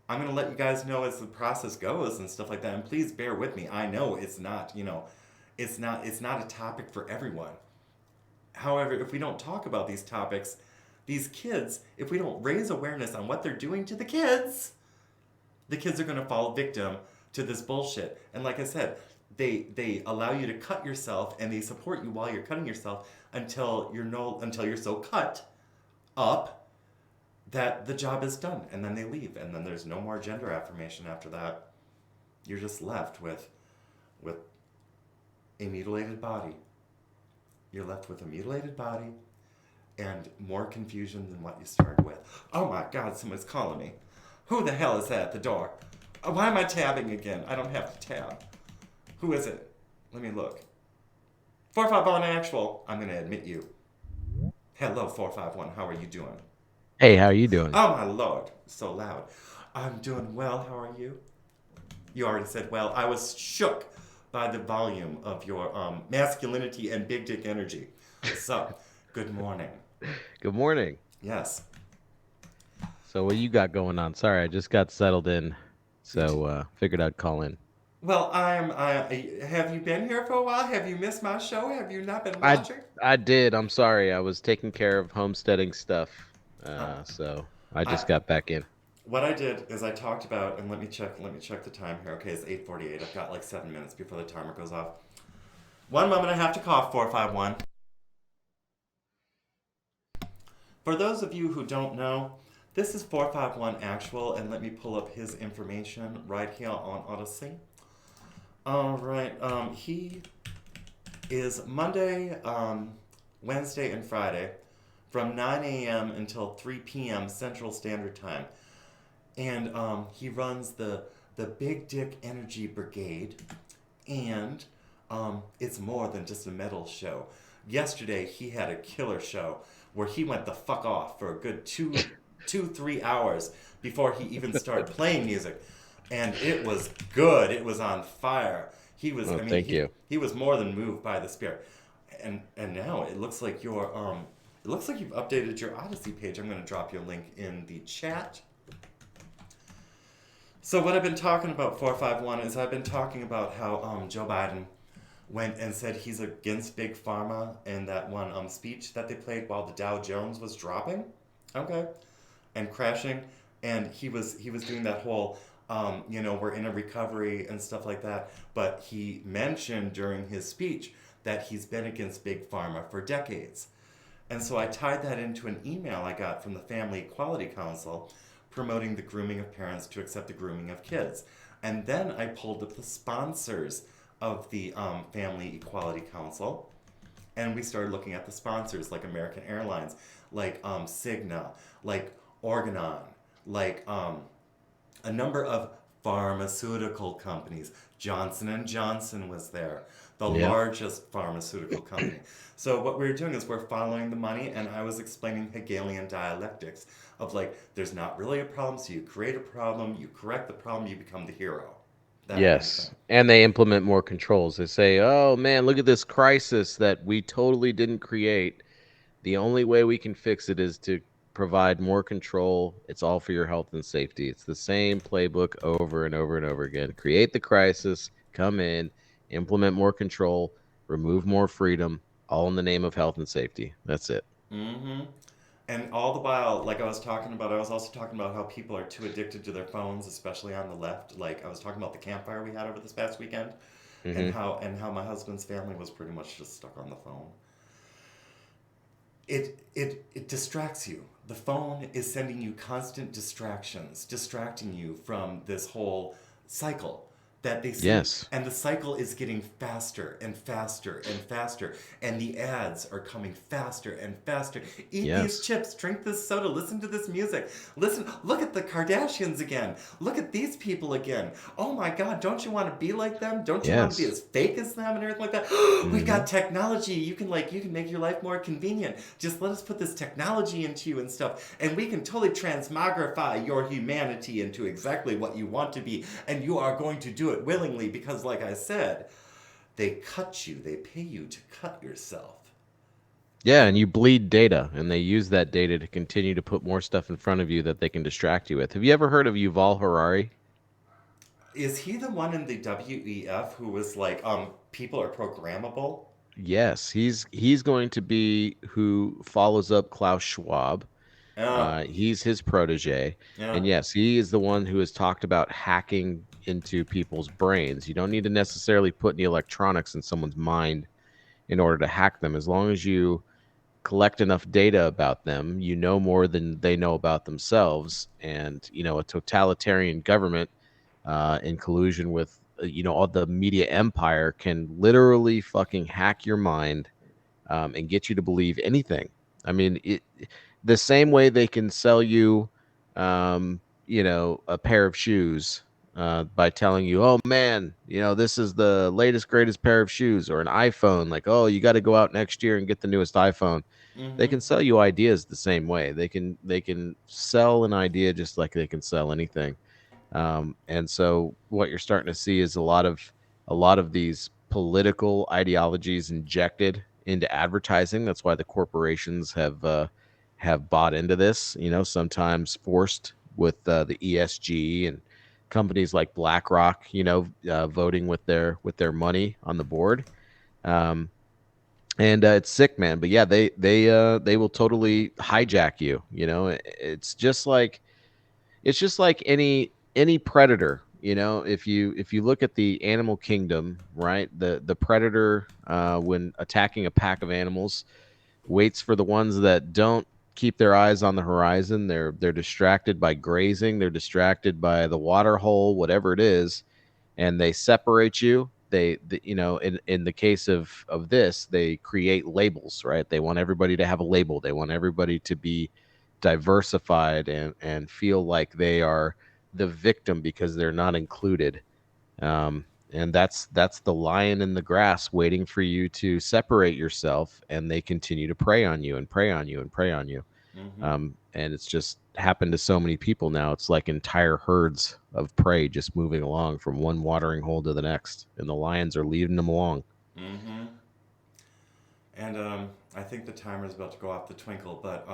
I'm going to let you guys know as the process goes and stuff like that. And please bear with me. I know it's not, it's not a topic for everyone. However, if we don't talk about these topics, these kids, if we don't raise awareness on what they're doing to the kids are going to fall victim to this bullshit. And like I said, they allow you to cut yourself and they support you while you're cutting yourself until you're so cut up that the job is done, and then they leave, and then there's no more gender affirmation after that. You're just left with a mutilated body. You're left with a mutilated body and more confusion than what you started with. Oh my God, someone's calling me. Who the hell is that at the door? Why am I tabbing again? I don't have to tab. Who is it? Let me look. 451 actual. I'm going to admit you. Hello, 451. How are you doing? Hey, how are you doing? Oh my Lord, so loud. I'm doing well, how are you? You already said well. I was shook by the volume of your masculinity and big dick energy. So, good morning. Good morning. Yes. So what you got going on? Sorry, I just got settled in, so figured I'd call in. Well, have you been here for a while? Have you missed my show? Have you not been I watching? I did. I'm sorry. I was taking care of homesteading stuff, so I just got back in. What I did is I talked about, and let me check the time here. Okay, it's 8:48. I've got like 7 minutes before the timer goes off. One moment, I have to cough. 451. For those of you who don't know, this is 451 actual, and let me pull up his information right here on Odysee. All right, he is Monday, Wednesday, and Friday from 9 a.m. until 3 p.m. Central Standard Time. And he runs the Big Dick Energy Brigade, and it's more than just a metal show. Yesterday, he had a killer show where he went the fuck off for a good 3 hours before he even started playing music. And it was good. It was on fire. He was, thank you. He was more than moved by the spirit. And now it looks like you've updated your Odysee page. I'm going to drop you a link in the chat. So what I've been talking about, 451, is I've been talking about how Joe Biden went and said he's against Big Pharma in that one speech that they played while the Dow Jones was dropping, okay, and crashing. And he was doing that whole, we're in a recovery and stuff like that. But he mentioned during his speech that he's been against Big Pharma for decades. And so I tied that into an email I got from the Family Equality Council promoting the grooming of parents to accept the grooming of kids. And then I pulled up the sponsors of the Family Equality Council, and we started looking at the sponsors like American Airlines, like Cigna, like Organon, like a number of pharmaceutical companies. Johnson and Johnson was there, the Yep. largest pharmaceutical company. So what we're doing is we're following the money, and I was explaining Hegelian dialectics of like, there's not really a problem, so you create a problem, you correct the problem, you become the hero. That kind of Yes. thing. And they implement more controls. They say, oh man, look at this crisis that we totally didn't create. The only way we can fix it is to provide more control. It's all for your health and safety. It's the same playbook over and over and over again. Create the crisis, come in, implement more control, remove more freedom, all in the name of health and safety. That's it. Mm-hmm. And all the while, like I was talking about, I was also talking about how people are too addicted to their phones, especially on the left. Like I was talking about the campfire we had over this past weekend, Hmm. and how my husband's family was pretty much just stuck on the phone. It distracts you. The phone is sending you constant distractions, distracting you from this whole cycle that they see. Yes. And the cycle is getting faster and faster and faster. And the ads are coming faster and faster. Eat these Yes. chips, drink this soda, listen to this music. Listen, look at the Kardashians again. Look at these people again. Oh my God, don't you want to be like them? Don't you want to be Yes. as fake as them and everything like that? We've Hmm. got technology. You can make your life more convenient. Just let us put this technology into you and stuff, and we can totally transmogrify your humanity into exactly what you want to be, and you are going to do it willingly because, like I said, they cut you. They pay you to cut yourself. Yeah, And and you bleed data, and they use that data to continue to put more stuff in front of you that they can distract you with. Have you ever heard of Yuval Harari? is he the one in the WEF who was like, people are programmable? Yes, he's going to be who follows up Klaus Schwab. Yeah, He's his protege, yeah. and yes, he is the one who has talked about hacking into people's brains. You don't need to necessarily put any electronics in someone's mind in order to hack them. As long as you collect enough data about them, you know more than they know about themselves. And a totalitarian government in collusion with all the media empire can literally fucking hack your mind and get you to believe anything. I mean, the same way they can sell you, a pair of shoes by telling you, "Oh man, this is the latest greatest pair of shoes," or an iPhone, like, "Oh, you got to go out next year and get the newest iPhone." They Mm-hmm. can sell you ideas the same way. They can sell an idea just like they can sell anything. And so what you're starting to see is a lot of these political ideologies injected into advertising. That's why the corporations have bought into this. Sometimes forced with the ESG and companies like BlackRock. Voting with their money on the board. Um, and it's sick, man. But yeah, they will totally hijack you. It's just like any predator. If you look at the animal kingdom, right? The predator, when attacking a pack of animals, waits for the ones that don't keep their eyes on the horizon. They're distracted by grazing, they're distracted by the water hole, whatever it is, and they separate you. In the case of this, they create labels, right? They want everybody to have a label. They want everybody to be diversified and feel like they are the victim because they're not included. And that's the lion in the grass waiting for you to separate yourself, and they continue to prey on you and prey on you and prey on you. Mm-hmm. And it's just happened to so many people now. It's like entire herds of prey just moving along from one watering hole to the next, and the lions are leading them along. Mm-hmm. And I think the timer is about to go off the twinkle, but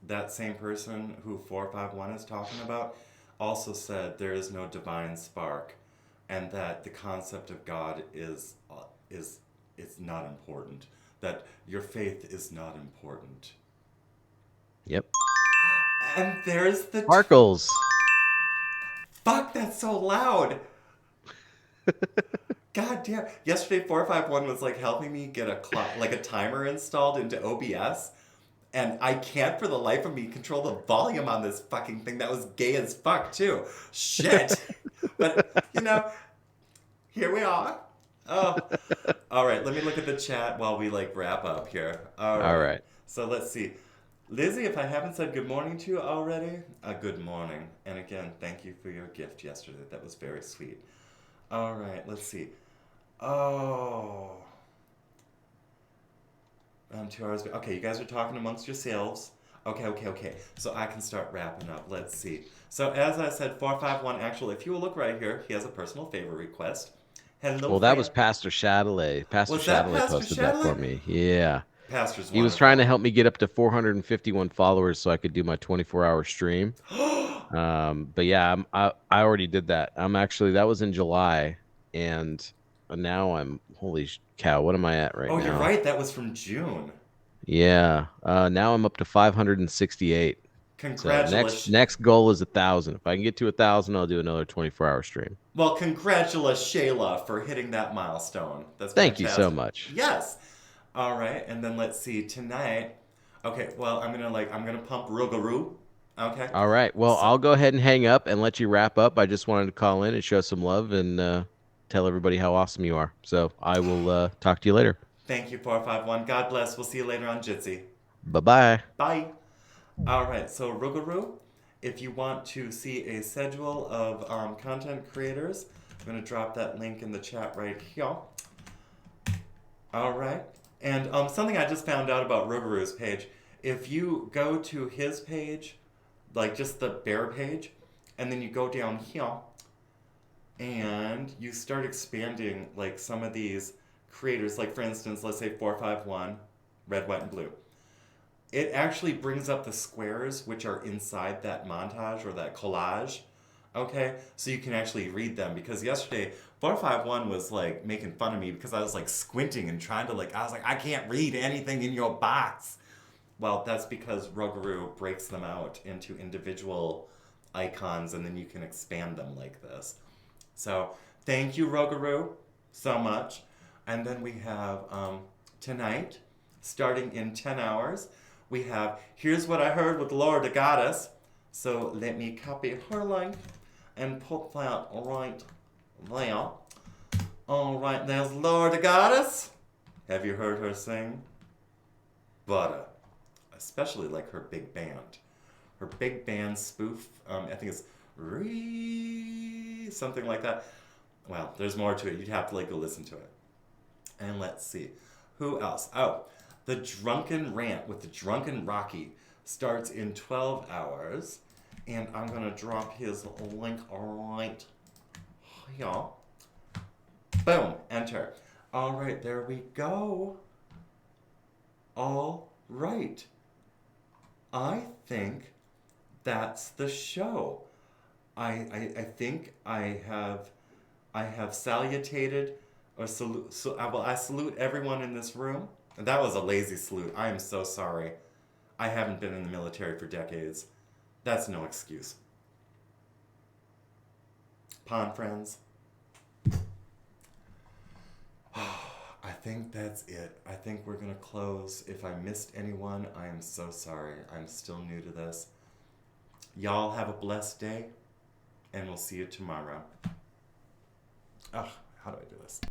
that same person who 451 is talking about also said there is no divine spark, and that the concept of God is not important. That your faith is not important. Yep. And there's the Sparkles. fuck. That's so loud. God damn. Yesterday 451 was like helping me get like a timer installed into OBS. And I can't for the life of me control the volume on this fucking thing. That was gay as fuck too. Shit. But here we are. Oh. All right, let me look at the chat while we like wrap up here. All All right. right. So let's see. Lizzie, if I haven't said good morning to you already, good morning. And again, thank you for your gift yesterday. That was very sweet. All right, let's see. Oh, 2 hours. Okay, you guys are talking amongst yourselves. Okay. So I can start wrapping up. Let's see. So as I said, 451. Actually, if you will look right here, he has a personal favor request. Hello, Well, that friend. was Pastor Chatelet. Pastor Was that Chatelet Pastor posted that for Shadley? me. Yeah. Pastor's He was trying to wonderful. help me get up to 451 followers so I could do my 24-hour stream. But yeah, I already did that. That was in July, and now holy cow, what am I at right Oh, you're now? right. That was from June. Yeah, now I'm up to 568. So next Congratulations. next goal is 1,000. If I can get to 1,000, I'll do another 24-hour stream. Well, congratulations, Shayla, for hitting that milestone. That's Thank you so fantastic. much. Yes. All right, and then let's see tonight. Okay, well, I'm gonna pump Rougarou. Okay. All right. Well, So I'll go ahead and hang up and let you wrap up. I just wanted to call in and show some love and tell everybody how awesome you are. So I will talk to you later. thank you, 451. God bless. We'll see you later on Jitsi. Bye-bye. Bye. All right, so Rougarou, if you want to see a schedule of content creators, I'm gonna drop that link in the chat right here. All right. And something I just found out about Rougarou's page, if you go to his page, like just the bear page, and then you go down here, and you start expanding like some of these creators, like for instance, let's say 451, red, white, and blue. It actually brings up the squares which are inside that montage or that collage. Okay, so you can actually read them because yesterday 451 was like making fun of me because I was like squinting and trying to I was like, I can't read anything in your box. Well, that's because Rougarou breaks them out into individual icons and then you can expand them like this. So thank you, Rougarou, so much. And then we have tonight, starting in 10 hours, we have Here's What I Heard with Laura the Goddess. So let me copy her link and put that right there. All right, there's Laura the Goddess. Have you heard her sing? Butter. Especially like her big band. Her big band spoof, I think it's something like that. Well, there's more to it. You'd have to go listen to it. And let's see. Who else? Oh, the Drunken Rant with the Drunken Rocky starts in 12 hours. And I'm going to drop his link right here. Boom. Enter. All right, there we go. All right. I think that's the show. I think I have salutated or salute. So I salute everyone in this room. That was a lazy salute. I am so sorry. I haven't been in the military for decades. That's no excuse. Pond friends. I think that's it. I think we're gonna close. If I missed anyone, I am so sorry. I'm still new to this. Y'all have a blessed day, and we'll see you tomorrow. Ugh, how do I do this?